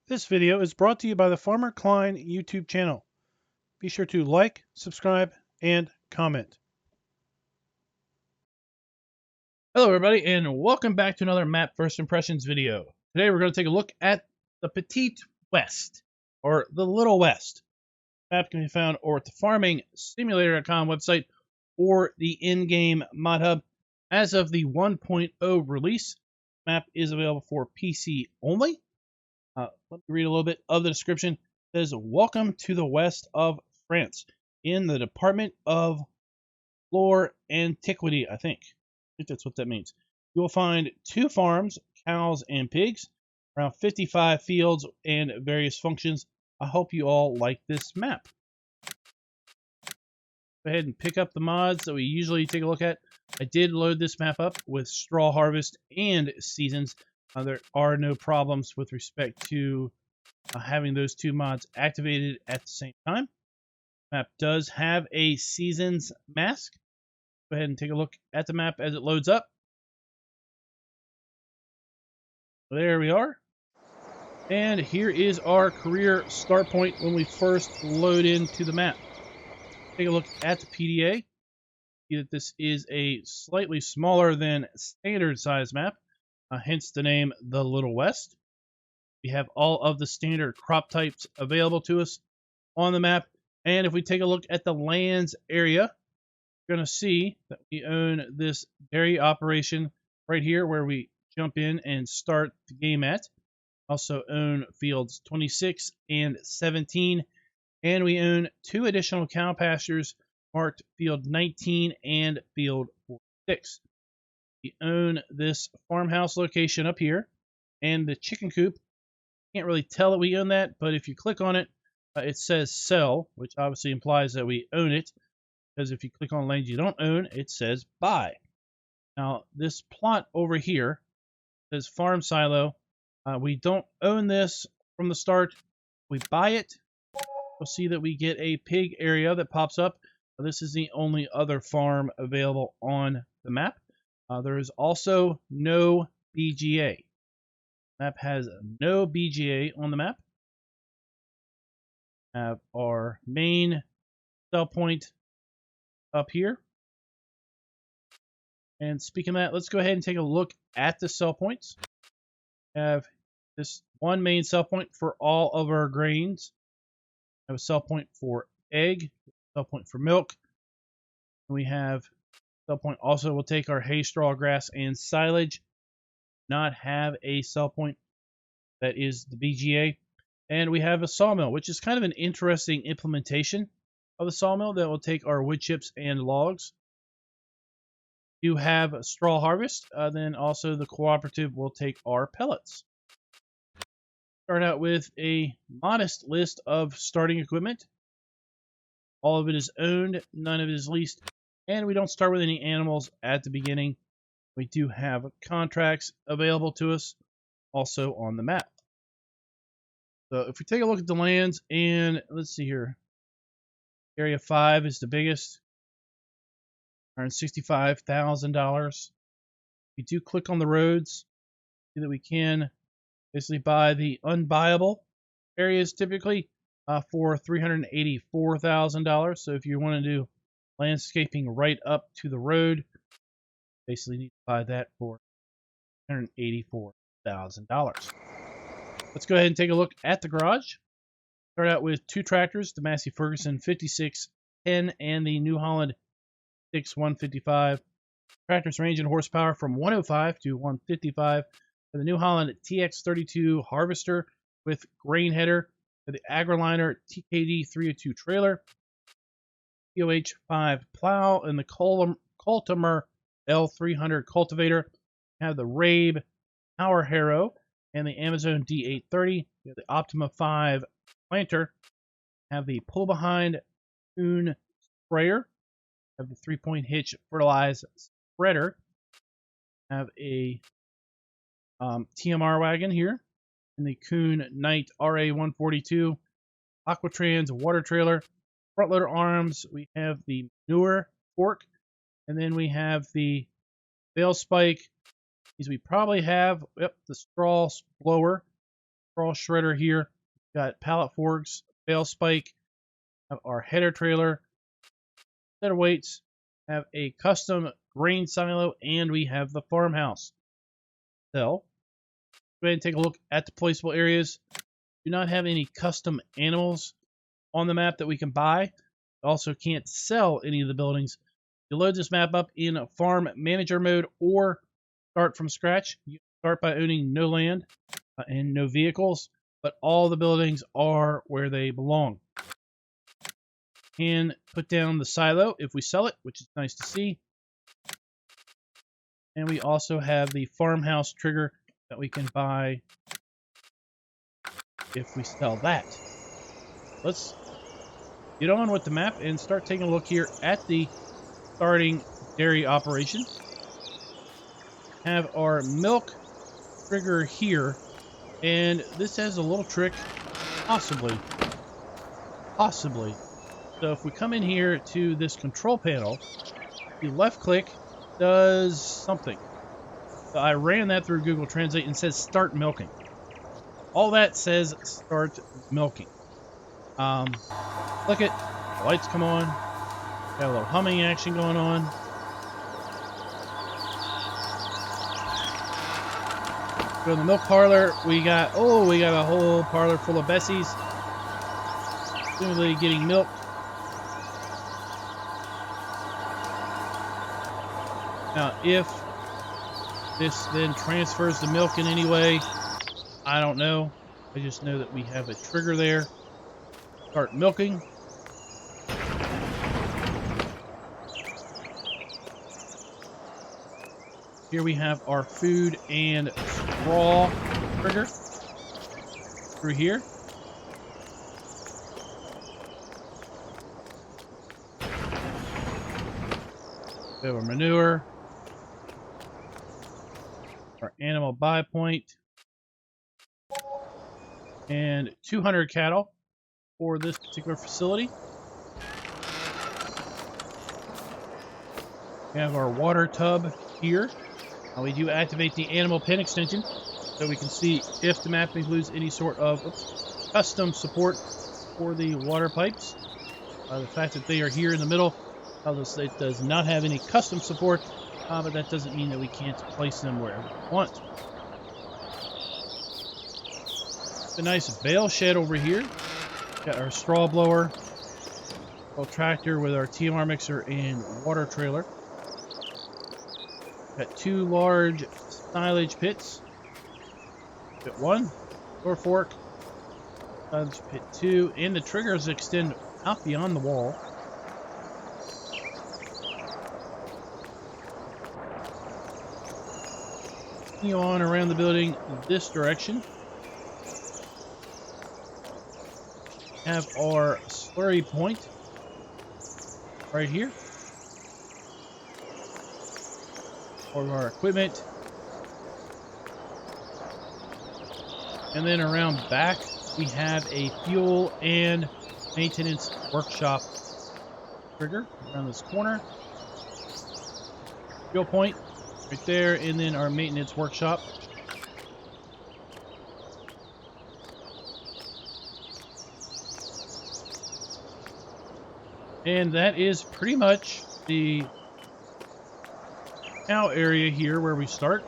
This video is brought to you by the Farmer Klein YouTube channel. Be sure to like, subscribe, and comment. Hello everybody and welcome back to another Map First Impressions video. Today we're going to take a look at the Petit Ouest, or the Little West. The map can be found over at the farmingsimulator.com website or the in-game mod hub. As of the 1.0 release, the map is available for PC only. Let me read a little bit of the description. It says, "Welcome to the west of France in the department of loire antiquity," I think that's what that means. You will find 2 farms, cows and pigs, around 55 fields, and various functions. I hope you all like this map. Go ahead and pick up the mods that we usually take a look at. I did load this map up with straw harvest and seasons. There are no problems with respect to having those 2 mods activated at the same time. The map does have a seasons mask. Go ahead and take a look at the map as it loads up. There we are. And here is our career start point when we first load into the map. Take a look at the PDA. See that this is a slightly smaller than standard size map, hence the name The Little West. We have all of the standard crop types available to us on the map. And if we take a look at the lands area, you're going to see that we own this dairy operation right here where we jump in and start the game at. Also own fields 26 and 17, and we own 2 additional cow pastures marked field 19 and field 46. We own this farmhouse location up here and the chicken coop. Can't really tell that we own that, but if you click on it, it says sell, which obviously implies that we own it, because if you click on land you don't own, it says buy. Now, this plot over here says farm silo. We don't own this from the start. We buy it. You'll see that we get a pig area that pops up. This is the only other farm available on the map. There is also no BGA. The map has no BGA on the map. We have our main sell point up here. And speaking of that, let's go ahead and take a look at the sell points. We have this one main sell point for all of our grains. We have a sell point for egg, sell point for milk. We have sell point also will take our hay, straw, grass, and silage. Not have a sell point that is the BGA. And we have a sawmill, which is kind of an interesting implementation of the sawmill that will take our wood chips and logs. You have a straw harvest, then also the cooperative will take our pellets. Start out with a modest list of starting equipment. All of it is owned, none of it is leased, and we don't start with any animals at the beginning. We do have contracts available to us also on the map. So if we take a look at the lands, and let's see here. Area 5 is the biggest, $165,000. We do click on the roads, see that we can basically buy the unbuyable areas typically for $384,000. So if you want to do landscaping right up to the road, basically need to buy that for $184,000. Let's go ahead and take a look at the garage. Start out with 2 tractors, the Massey Ferguson 5610 and the New Holland 6155. Tractors range in horsepower from 105 to 155. For the New Holland TX32 harvester with grain header, for the AgriLiner TKD 302 trailer, POH5 plow, and the Cultimer L300 cultivator. We have the Rabe power harrow and the Amazon D830. We have the Optima 5 planter. We have the pull behind Kuhn sprayer. We have the 3-point hitch fertilize spreader. We have a TMR wagon here, and the Kuhn Knight RA142, Aquatrans water trailer, front loader arms. We have the manure fork, and then we have the bale spike. These we probably have, the straw blower, Cross shredder here. Got pallet forks, bale spike, have our header trailer, set of weights, have a custom grain silo, and we have the farmhouse. So, go ahead and take a look at the placeable areas. Do not have any custom animals on the map that we can buy. Also can't sell any of the buildings. You load this map up in farm manager mode or start from scratch. You start by owning no land and no vehicles, but all the buildings are where they belong. And put down the silo if we sell it, which is nice to see. And we also have the farmhouse trigger that we can buy if we sell that. Let's get on with the map and start taking a look here at the starting dairy operation. Have our milk trigger here, and this has a little trick, possibly. So if we come in here to this control panel, the left click does something. So I ran that through Google Translate and it says start milking. All that says start milking. Click it, the lights come on, got a little humming action going on. Go to the milk parlor. We got a whole parlor full of Bessies. Presumably getting milk. Now, if this then transfers the milk in any way, I don't know. I just know that we have a trigger there. Start milking. Here we have our food and straw trigger through here. We have our manure, our animal buy point, and 200 cattle for this particular facility. We have our water tub here. We do activate the animal pen extension so we can see if the map includes any sort of custom support for the water pipes. The fact that they are here in the middle tells us that it does not have any custom support, but that doesn't mean that we can't place them wherever we want. A nice bale shed over here. Got our straw blower, little tractor with our TMR mixer and water trailer. Got two large silage pits. Pit 1, door fork, silage pit 2, and the triggers extend out beyond the wall. Continue on around the building this direction. Have our slurry point right here. For our equipment. And then around back, we have a fuel and maintenance workshop trigger around this corner. Fuel point right there, and then our maintenance workshop. And that is pretty much the cow area here where we start.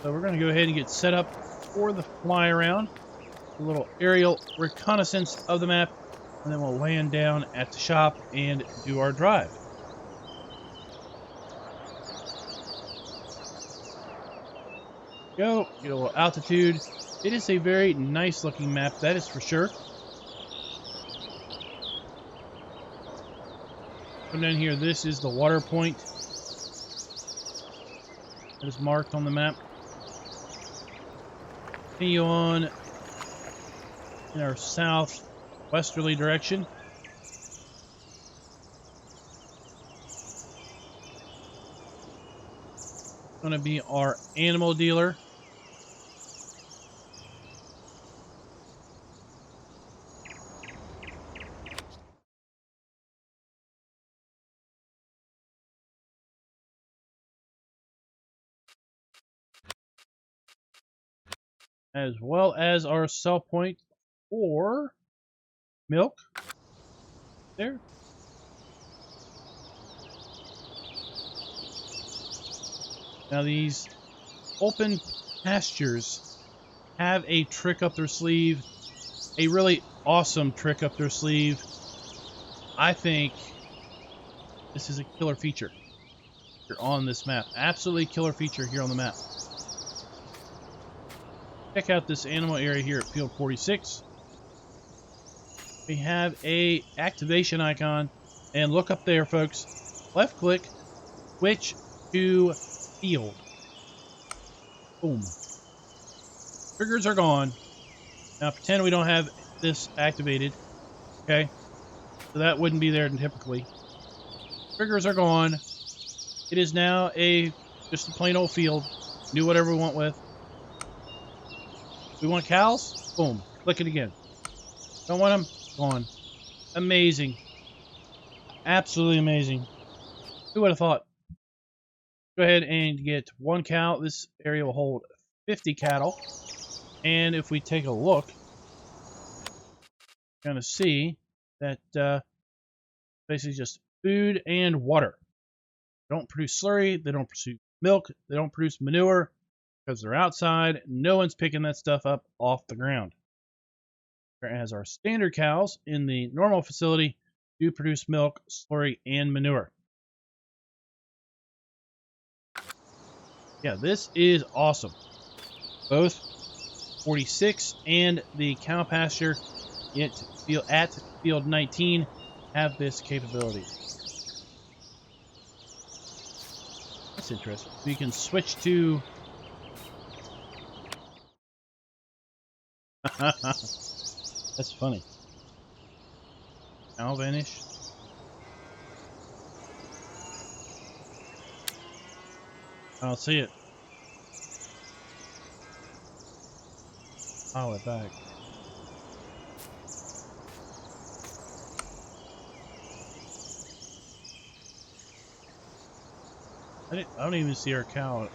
So we're going to go ahead and get set up for the fly around. A little aerial reconnaissance of the map, and then we'll land down at the shop and do our drive. Go, get a little altitude. It is a very nice looking map, that is for sure. Come down here, this is the water point that is marked on the map. Continue on in our southwesterly direction. It's going to be our animal dealer. as well as our sell point for milk. There. Now these open pastures have a trick up their sleeve, a really awesome trick up their sleeve. I think this is a killer feature here on this map. Absolutely killer feature here on the map. Check out this animal area here at field 46. We have a activation icon, and look up there, folks. Left click, switch to field. Boom. Triggers are gone. Now pretend we don't have this activated. Okay. So that wouldn't be there typically. Triggers are gone. It is now just a plain old field. Do whatever we want with. We want cows? Boom. Click it again. Don't want them? Gone. Amazing. Absolutely amazing. Who would have thought? Go ahead and get one cow. This area will hold 50 cattle. And if we take a look, we're going to see that basically just food and water. They don't produce slurry. They don't produce milk. They don't produce manure because they're outside. No one's picking that stuff up off the ground. Whereas our standard cows in the normal facility do produce milk, slurry, and manure. Yeah, this is awesome. Both 46 and the cow pasture at field 19 have this capability. That's interesting. We can switch to... That's funny. Cow vanish. I don't see it. Pile it back. I don't even see our cow.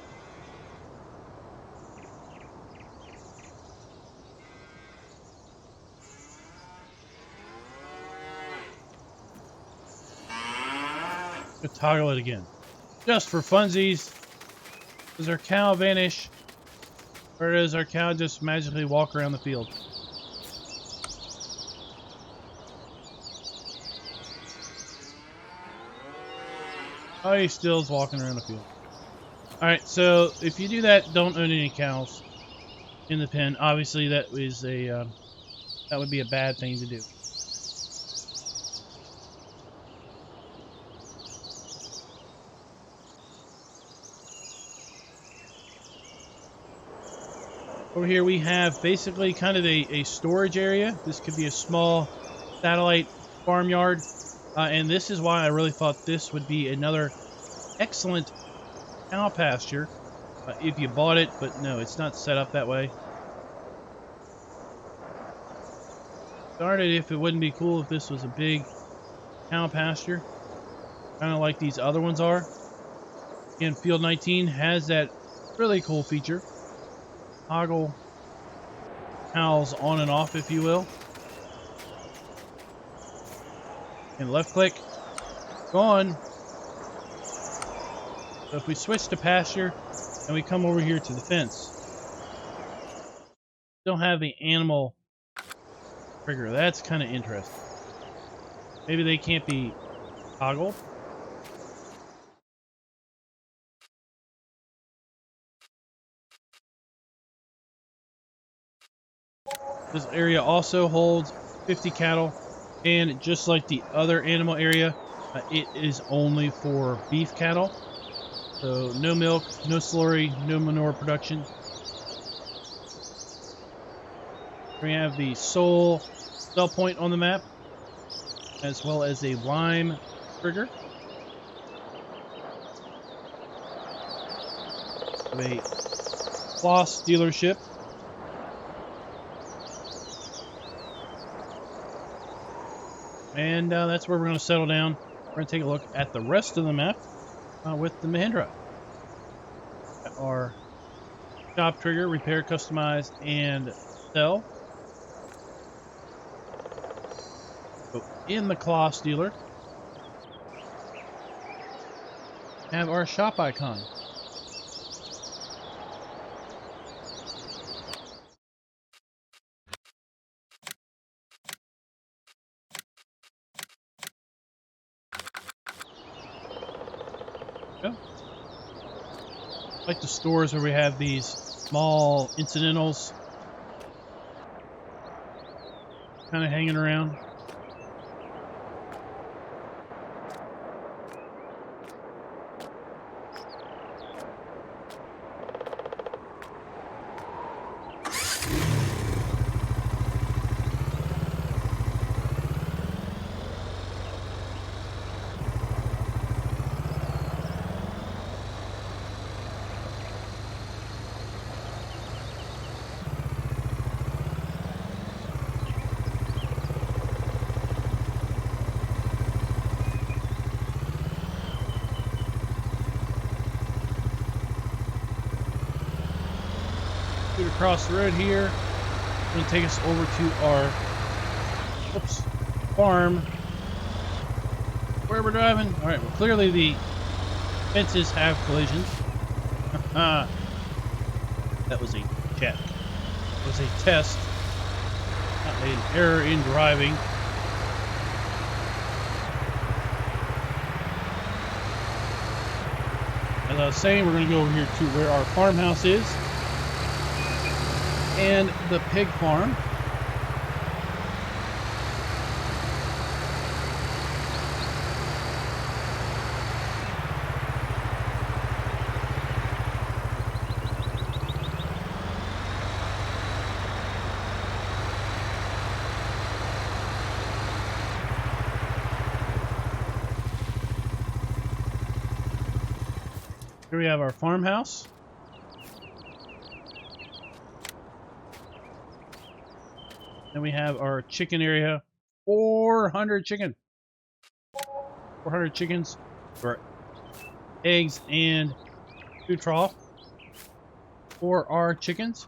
Let's toggle it again. Just for funsies. Does our cow vanish? Or does our cow just magically walk around the field? Oh, he still is walking around the field. Alright, so if you do that, don't own any cows in the pen. Obviously, that would be a bad thing to do. Over here we have basically kind of a storage area. This could be a small satellite farmyard. And this is why I really thought this would be another excellent cow pasture if you bought it. But no, it's not set up that way. Darn it, if it wouldn't be cool if this was a big cow pasture. Kind of like these other ones are. And Field 19 has that really cool feature. Toggle cows on and off, if you will. And left click, gone. So if we switch to pasture and we come over here to the fence, don't have the animal trigger. That's kind of interesting. Maybe they can't be toggled. This area also holds 50 cattle, and just like the other animal area, it is only for beef cattle. So no milk, no slurry, no manure production. We have the sole sell point on the map, as well as a lime trigger. We have a floss dealership. And that's where we're going to settle down. We're going to take a look at the rest of the map with the Mahindra. Our Shop trigger, repair, customize, and sell. So in the Kloss dealer, have our shop icon. Yeah. Like the stores where we have these small incidentals kind of hanging around. Across the road here, it's going to take us over to our farm where we're driving. All right, well, clearly the fences have collisions. That was a check. It was a test, not an error in driving. As I was saying, we're going to go over here to where our farmhouse is. And the pig farm. Here we have our farmhouse. Then we have our chicken area. 400 chicken. 400 chickens for eggs and food trough for our chickens.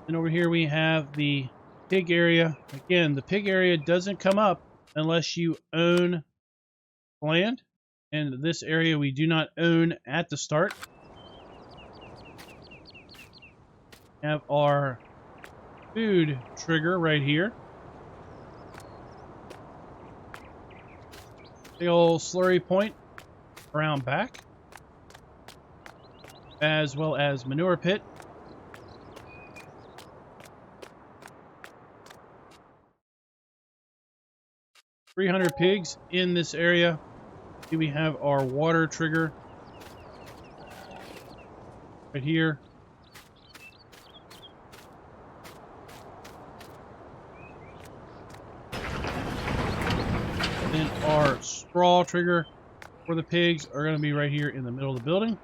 And over here we have the pig area. Again, the pig area doesn't come up unless you own land. And this area we do not own at the start. Have our food trigger right here. Big old slurry point around back, as well as manure pit. $300 pigs in this area. Here we have our water trigger right here. Then our straw trigger for the pigs are going to be right here in the middle of the building.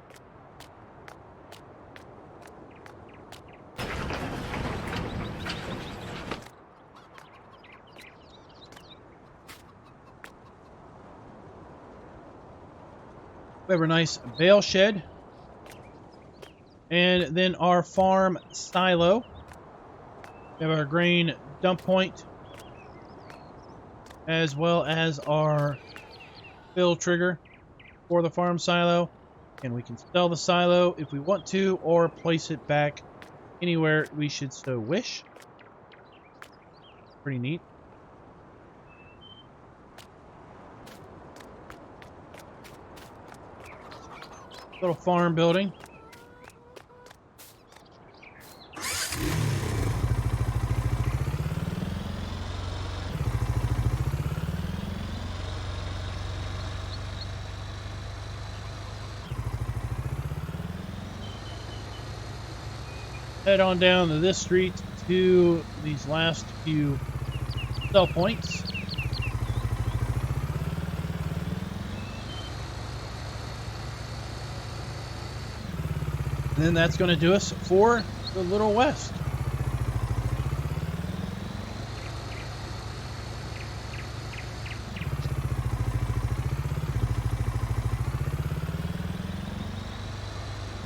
We have a nice bale shed. And then our farm silo. We have our grain dump point, as well as our fill trigger for the farm silo. And we can sell the silo if we want to, or place it back anywhere we should so wish. Pretty neat. Little farm building. Head on down to this street to these last few sell points. And then that's going to do us for the Little West.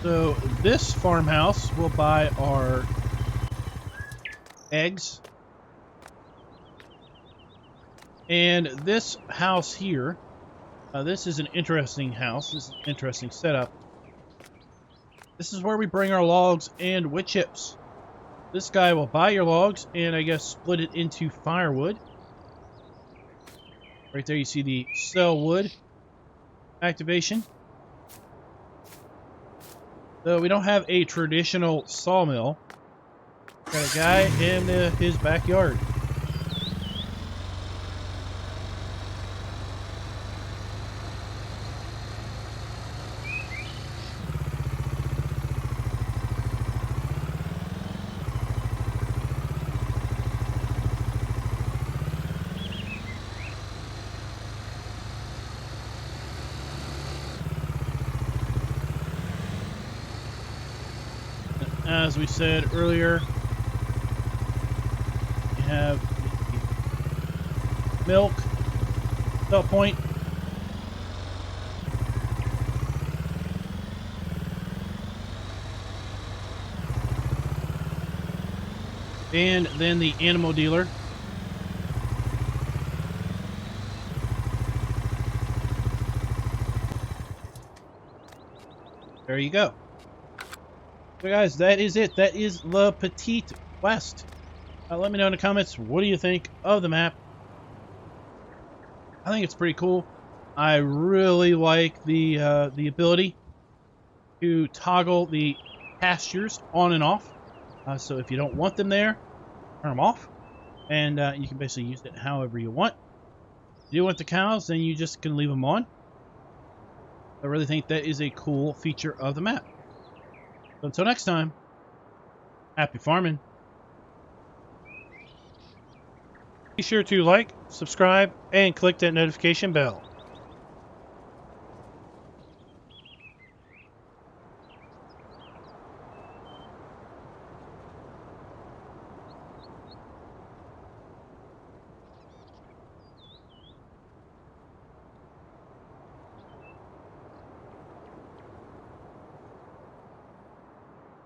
So this farmhouse will buy our eggs. And this house here, this is an interesting house. This is an interesting setup. This is where we bring our logs and wood chips. This guy will buy your logs and I guess split it into firewood. Right there you see the sell wood activation. So we don't have a traditional sawmill. Got a guy in his backyard. As we said earlier, you have the milk sell point. And then the animal dealer. There you go. So guys, that is it. That is the Petit Ouest. Let me know in the comments, what do you think of the map? I think it's pretty cool. I really like the ability to toggle the pastures on and off. So if you don't want them there, turn them off. And you can basically use it however you want. If you want the cows, then you just can leave them on. I really think that is a cool feature of the map. So until next time, happy farming. Be sure to like, subscribe, and click that notification bell.